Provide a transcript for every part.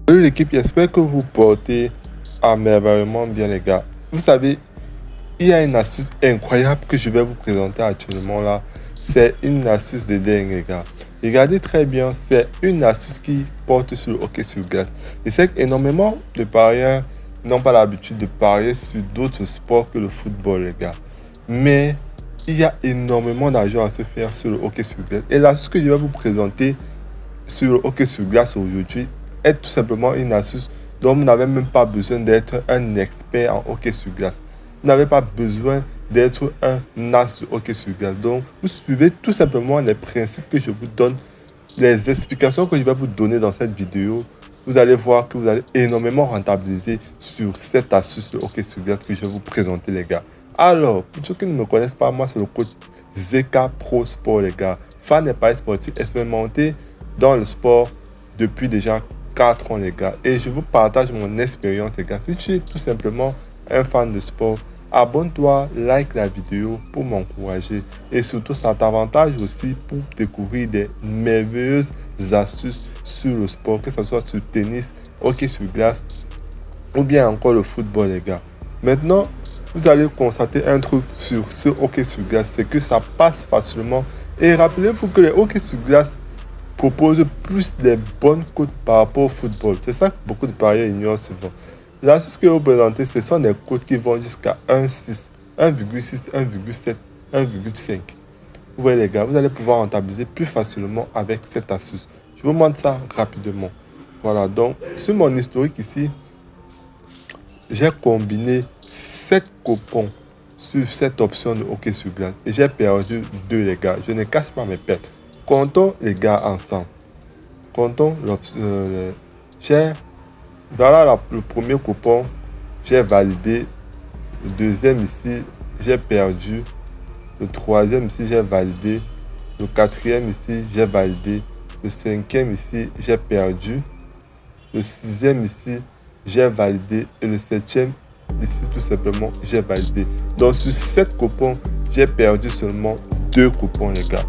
Salut l'équipe, j'espère que vous portez à merveilleusement bien les gars. Vous savez, il y a une astuce incroyable que je vais vous présenter actuellement là. C'est une astuce de dingue les gars. Regardez très bien, c'est une astuce qui porte sur le hockey sur glace. Je sais qu'énormément de parieurs n'ont pas l'habitude de parier sur d'autres sports que le football les gars. Mais il y a énormément d'argent à se faire sur le hockey sur glace. Et l'astuce que je vais vous présenter sur le hockey sur glace aujourd'hui est tout simplement une astuce dont vous n'avez même pas besoin d'être un expert en hockey sur glace. Vous n'avez pas besoin d'être un as de hockey sur glace. Donc, vous suivez tout simplement les principes que je vous donne, les explications que je vais vous donner dans cette vidéo. Vous allez voir que vous allez énormément rentabiliser sur cette astuce de hockey sur glace que je vais vous présenter, les gars. Alors, pour ceux qui ne me connaissent pas, moi, c'est le coach Zeka Pro Sport, les gars. Fan des paris sportifs expérimenté dans le sport depuis déjà 4 ans les gars, et je vous partage mon expérience les gars. Si tu es tout simplement un fan de sport, abonne-toi, like la vidéo pour m'encourager, et surtout ça t'avantage aussi pour découvrir des merveilleuses astuces sur le sport, que ce soit sur tennis, hockey sur glace ou bien encore le football les gars. Maintenant, vous allez constater un truc sur ce hockey sur glace, c'est que ça passe facilement, et rappelez-vous que les hockey sur glace propose plus des bonnes cotes par rapport au football. C'est ça que beaucoup de parieurs ignorent souvent. Là, ce que vous présentez, ce sont des cotes qui vont jusqu'à 1,6, 1,6, 1,7, 1,5. Vous voyez les gars, vous allez pouvoir rentabiliser plus facilement avec cette astuce. Je vous montre ça rapidement. Voilà, donc sur mon historique ici, j'ai combiné 7 coupons sur cette option de hockey sur glace et j'ai perdu 2 les gars. Je ne casse pas mes pertes. Comptons les gars ensemble. Comptons voilà le premier coupon, j'ai validé. Le deuxième ici, j'ai perdu. Le troisième ici, j'ai validé. Le quatrième ici, j'ai validé. Le cinquième ici, j'ai perdu. Le sixième ici, j'ai validé. Et le septième ici, tout simplement, j'ai validé. Donc sur 7 coupons, j'ai perdu seulement 2 coupons les gars.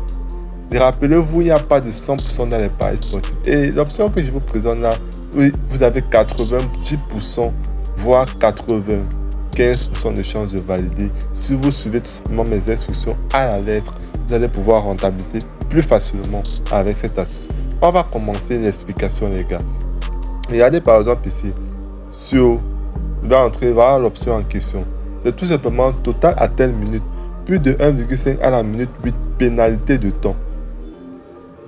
Et rappelez-vous, il n'y a pas de 100% dans les paris sportifs. Et l'option que je vous présente là, oui, vous avez 90%, voire 95% de chances de valider. Si vous suivez tout simplement mes instructions à la lettre, vous allez pouvoir rentabiliser plus facilement avec cette astuce. On va commencer l'explication les gars. Regardez par exemple ici, sur, on va entrer vers l'option en question. C'est tout simplement total à telle minute, plus de 1,5 à la minute 8, pénalité de temps.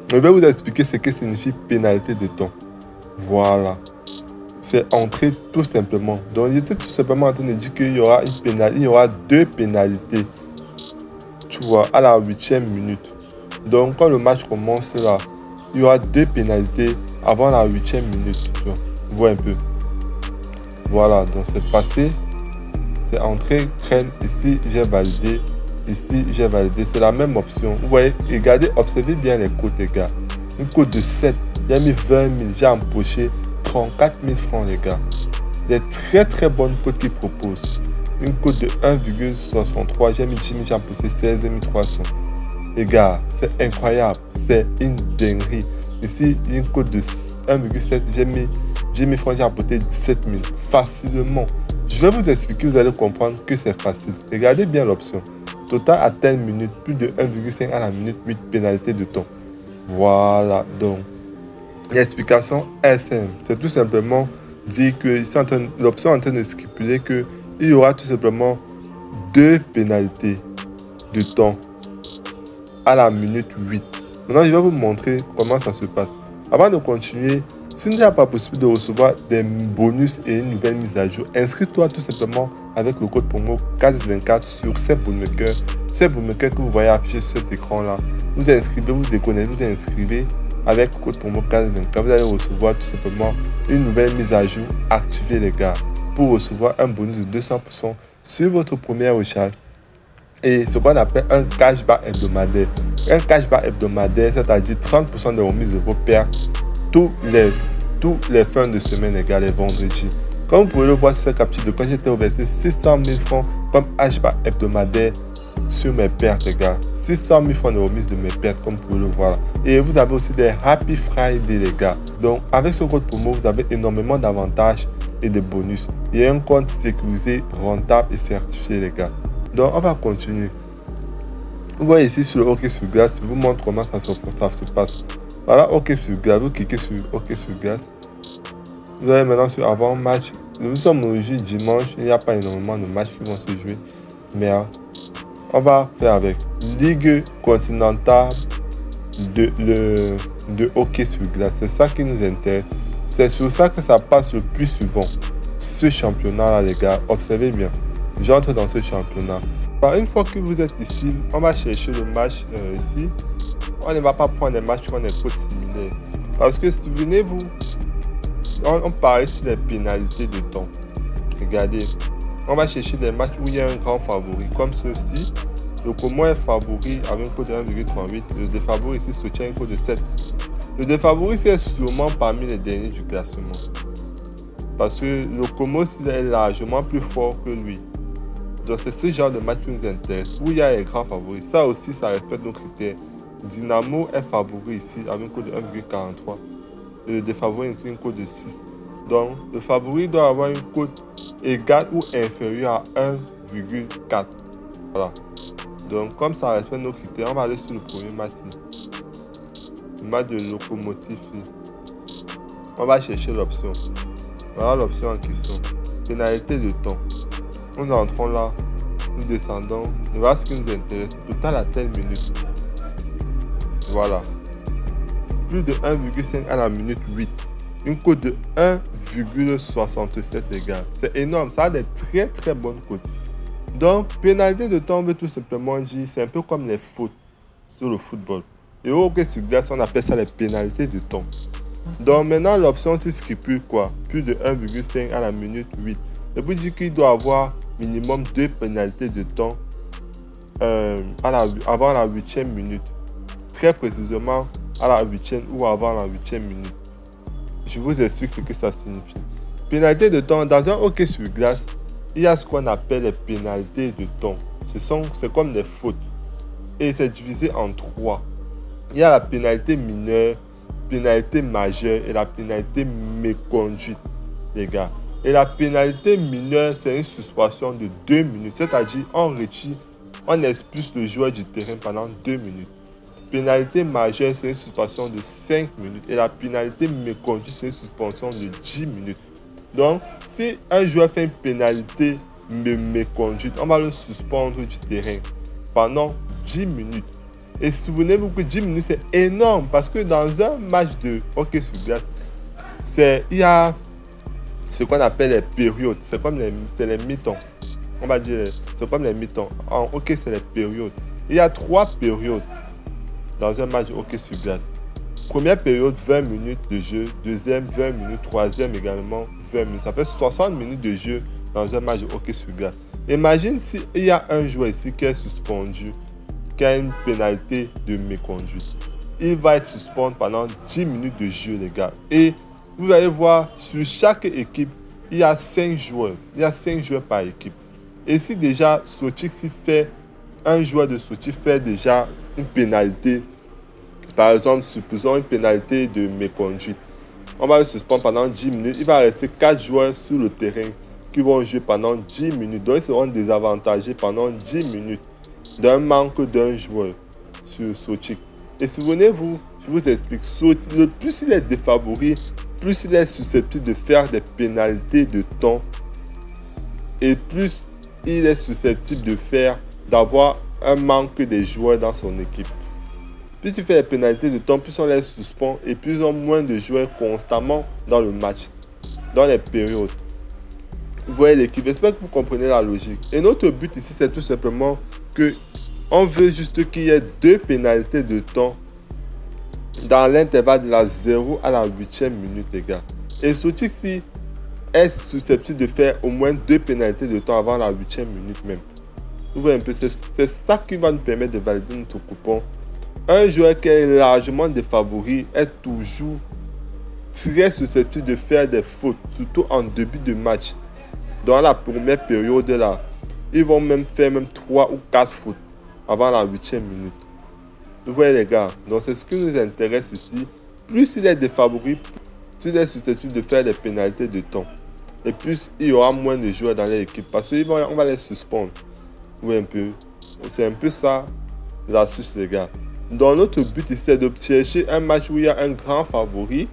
Je vais vous expliquer ce que signifie pénalité de temps. Voilà. C'est entré tout simplement. Donc, j'étais tout simplement en train de dire qu'il y aura une pénalité. Il y aura 2 pénalités. Tu vois, à la 8e minute. Donc, quand le match commence là, il y aura 2 pénalités avant la 8e minute. Tu vois, vous voyez un peu. Voilà, donc c'est passé. C'est entré, traîne. Ici, j'ai validé. Ici, j'ai validé. C'est la même option. Vous voyez, regardez, observez bien les cotes, les gars. Une cote de 7, j'ai mis 20 000, j'ai empoché 34 000 francs, les gars. Des très très bonnes cotes qu'ils proposent. Une cote de 1,63, j'ai mis 10 000, j'ai empoché 16 300. Les gars, c'est incroyable. C'est une dinguerie. Ici, une cote de 1,7, j'ai mis 10 000 francs, j'ai empoché 17 000. Facilement. Je vais vous expliquer, vous allez comprendre que c'est facile. Regardez bien l'option. Total à telle minute, plus de 1,5 à la minute 8, pénalité de temps. Voilà, donc l'explication est simple. C'est tout simplement dire que l'option est en train de stipuler qu'il y aura tout simplement 2 pénalités de temps à la minute 8. Maintenant, je vais vous montrer comment ça se passe. Avant de continuer, s'il n'y a pas possible de recevoir des bonus et une nouvelle mise à jour, inscris-toi tout simplement avec le code promo 424 sur ces bookmakers. Ces bookmakers que vous voyez afficher sur cet écran là. Vous inscrivez, vous déconnectez, vous inscrivez avec le code promo 424. Vous allez recevoir tout simplement une nouvelle mise à jour activée les gars, pour recevoir un bonus de 200% sur votre première recharge. Et ce qu'on appelle un cashback hebdomadaire. Un cashback hebdomadaire, c'est-à-dire 30% de remise de vos pertes tous les fins de semaine, les gars, les vendredis. Comme vous pouvez le voir sur cette capture de quand j'étais reversé 600 000 francs comme cashback hebdomadaire sur mes pertes, les gars. 600 000 francs de remise de mes pertes, comme vous pouvez le voir là. Et vous avez aussi des Happy Friday, les gars. Donc, avec ce code promo, vous avez énormément d'avantages et de bonus. Il y a un compte sécurisé, rentable et certifié, les gars. Donc, on va continuer. Vous voyez ici sur le hockey sur glace, je vous montre comment ça se passe. Voilà, hockey sur glace. Vous cliquez sur hockey sur glace. Vous allez maintenant sur avant-match. Nous sommes aujourd'hui dimanche. Il n'y a pas énormément de matchs qui vont se jouer. Mais on va faire avec Ligue continentale de hockey sur glace. C'est ça qui nous intéresse. C'est sur ça que ça passe le plus souvent. Ce championnat-là, les gars, observez bien. J'entre dans ce championnat. Une fois que vous êtes ici, on va chercher le match ici. On ne va pas prendre des matchs qui ont des codes similaires. Parce que souvenez-vous, on parlait sur les pénalités de temps. Regardez, on va chercher des matchs où il y a un grand favori, comme ceux-ci. Le Como est favori avec un code de 1,38. Le défavori ici soutient un code de 7. Le défavori c'est sûrement parmi les derniers du classement. Parce que le Como est largement plus fort que lui. Donc c'est ce genre de match qui nous intéresse, où il y a les grands favoris. Ça aussi, ça respecte nos critères. Dynamo est favori ici avec un code de 1,43. Et le défavori est un code de 6. Donc le favori doit avoir une cote égale ou inférieure à 1,4. Voilà. Donc comme ça respecte nos critères, on va aller sur le premier match ici. Le match de Locomotive. On va chercher l'option. Voilà l'option en question. Pénalité de temps. Nous entrons là, nous descendons, et voilà ce qui nous intéresse. Total à telle minute. Voilà. Plus de 1,5 à la minute 8. Une cote de 1,67 les gars. C'est énorme, ça a des très très bonnes cotes. Donc, pénalité de temps veut tout simplement dire, c'est un peu comme les fautes sur le football. Et au hockey sur glace, on appelle ça les pénalités de temps. Donc maintenant, l'option c'est stipule quoi? Plus de 1,5 à la minute 8. Ça veut dire qu'il doit avoir minimum 2 pénalités de temps avant la 8e minute. Très précisément à la 8e ou avant la 8e minute. Je vous explique ce que ça signifie. Pénalité de temps, dans un hockey sur glace, il y a ce qu'on appelle les pénalités de temps. C'est comme des fautes. Et c'est divisé en 3. Il y a la pénalité mineure, pénalité majeure et la pénalité méconduite, les gars. Et la pénalité mineure, c'est une suspension de 2 minutes. C'est-à-dire, on retire, on expulse le joueur du terrain pendant 2 minutes. Pénalité majeure, c'est une suspension de 5 minutes. Et la pénalité méconduite, c'est une suspension de 10 minutes. Donc, si un joueur fait une pénalité méconduite, on va le suspendre du terrain pendant 10 minutes. Et souvenez-vous que 10 minutes, c'est énorme. Parce que dans un match de hockey sur glace, il y a ce qu'on appelle les périodes. C'est les mi-temps. On va dire, c'est comme les mi-temps. En hockey, c'est les périodes. Il y a 3 périodes dans un match de hockey sur glace. Première période, 20 minutes de jeu. Deuxième, 20 minutes. Troisième également, 20 minutes. Ça fait 60 minutes de jeu dans un match de hockey sur glace. Imagine s'il y a un joueur ici qui est suspendu, qui a une pénalité de méconduite. Il va être suspendu pendant 10 minutes de jeu, les gars. Et vous allez voir, sur chaque équipe, il y a 5 joueurs. Il y a 5 joueurs par équipe. Et si déjà Sochik fait, un joueur de Sochik fait déjà une pénalité, par exemple, supposons une pénalité de méconduite, on va le suspendre pendant 10 minutes. Il va rester 4 joueurs sur le terrain qui vont jouer pendant 10 minutes. Donc, ils seront désavantagés pendant 10 minutes d'un manque d'un joueur sur Sochik. Et souvenez-vous, je vous explique, le plus il est défavori, plus il est susceptible de faire des pénalités de temps et plus il est susceptible d'avoir un manque de joueurs dans son équipe. Plus tu fais les pénalités de temps, plus on les suspend et plus on a moins de joueurs constamment dans le match, dans les périodes. Vous voyez l'équipe, j'espère que vous comprenez la logique. Et notre but ici, c'est tout simplement que on veut juste qu'il y ait 2 pénalités de temps dans l'intervalle de la 0 à la 8e minute, les gars. Et Sochik si est susceptible de faire au moins 2 pénalités de temps avant la 8e minute même. Vous voyez un peu, c'est ça qui va nous permettre de valider notre coupon. Un joueur qui est largement défavori est toujours très susceptible de faire des fautes, surtout en début de match. Dans la première période là, ils vont même faire 3 ou 4 fautes avant la 8e minute. Vous voyez les gars, donc c'est ce qui nous intéresse ici. Plus il est défavori, plus il est susceptible de faire des pénalités de temps. Et plus il y aura moins de joueurs dans l'équipe parce qu'on va les suspendre. Oui, un peu. C'est un peu ça l'astuce, les gars. Donc notre but ici, c'est de chercher un match où il y a un grand favori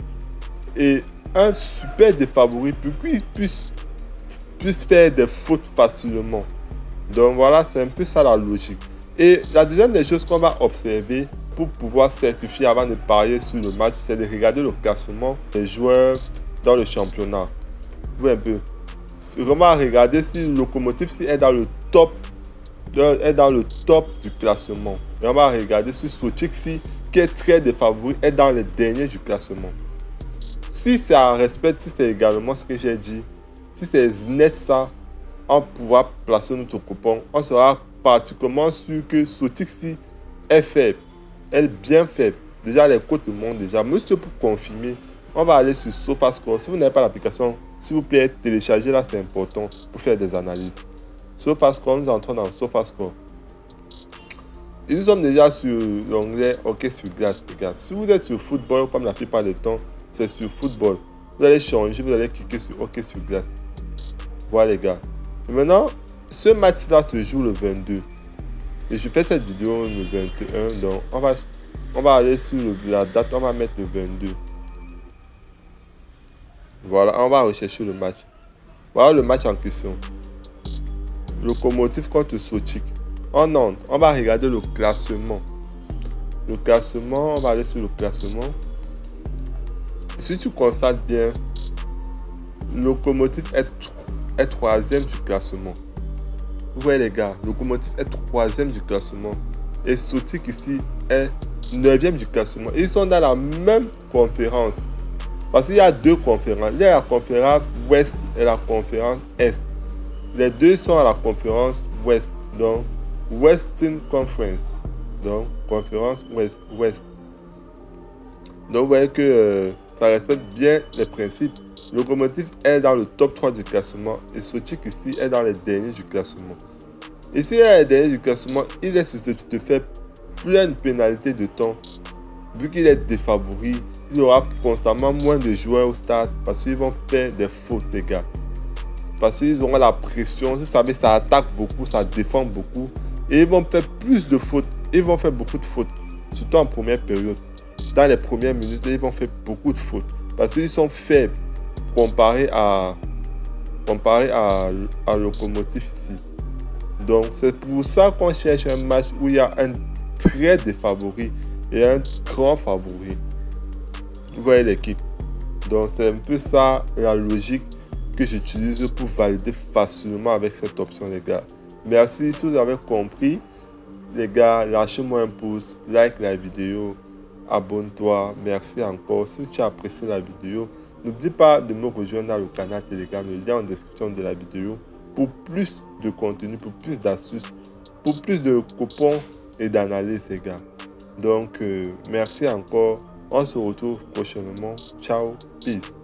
et un super défavori pour qu'il puisse faire des fautes facilement. Donc voilà, c'est un peu ça la logique. Et la deuxième des choses qu'on va observer pour pouvoir certifier avant de parier sur le match, c'est de regarder le classement des joueurs dans le championnat. Oui, un peu. Vraiment regarder si le Lokomotiv est dans le top du classement. Et on va regarder si Sochik, qui est très défavori, est dans les derniers du classement. Si ça respecte, si c'est également ce que j'ai dit, si c'est net ça, on pourra placer notre coupon, on sera particulièrement sûr que Sotixi est faible, elle est bien faible. Déjà les cotes le montrent déjà. Mais juste pour confirmer, on va aller sur SofaScore. Si vous n'avez pas l'application, s'il vous plaît, téléchargez-la, c'est important pour faire des analyses. SofaScore, nous entrons dans SofaScore. Et nous sommes déjà sur l'onglet hockey sur glace, les gars. Si vous êtes sur football, comme la plupart du temps, c'est sur football. Vous allez changer, vous allez cliquer sur hockey sur glace. Voilà les gars. Et maintenant, ce match-là se joue le 22. Et je fais cette vidéo le 21. Donc, on va aller sur la date, on va mettre le 22. Voilà, on va rechercher le match. Voilà le match en question. Lokomotiv contre Sochik. En Nantes, on va regarder le classement. Le classement, on va aller sur le classement. Si tu constates bien, Lokomotiv est troisième du classement. Vous voyez les gars, Lokomotiv est troisième du classement. Et Sochik ici est 9e du classement. Ils sont dans la même conférence. Parce qu'il y a deux conférences. Il y a la conférence Ouest et la conférence Est. Les deux sont à la conférence Ouest. Donc, Western Conference. Donc, conférence Ouest. Donc, vous voyez que ça respecte bien les principes. Lokomotiv est dans le top 3 du classement et Sochik ici est dans les derniers du classement. Ici, il est les derniers du classement, il est susceptible de faire plein de pénalités de temps. Vu qu'il est défavori, il y aura constamment moins de joueurs au stade parce qu'ils vont faire des fautes, les gars. Parce qu'ils auront la pression, vous savez, ça attaque beaucoup, ça défend beaucoup. Et ils vont faire plus de fautes, ils vont faire beaucoup de fautes, surtout en première période. Dans les premières minutes, ils vont faire beaucoup de fautes parce qu'ils sont faibles comparé à Lokomotiv ici. Donc c'est pour ça qu'on cherche un match où il y a un très défavori et un grand favori. Vous voyez l'équipe. Donc c'est un peu ça la logique que j'utilise pour valider facilement avec cette option, les gars. Merci si vous avez compris. Les gars, lâchez-moi un pouce, like la vidéo, abonne-toi. Merci encore. Si tu as apprécié la vidéo, n'oublie pas de me rejoindre dans le canal Telegram, le lien en description de la vidéo, pour plus de contenu, pour plus d'astuces, pour plus de coupons et d'analyses, les gars. Donc, merci encore. On se retrouve prochainement. Ciao, peace.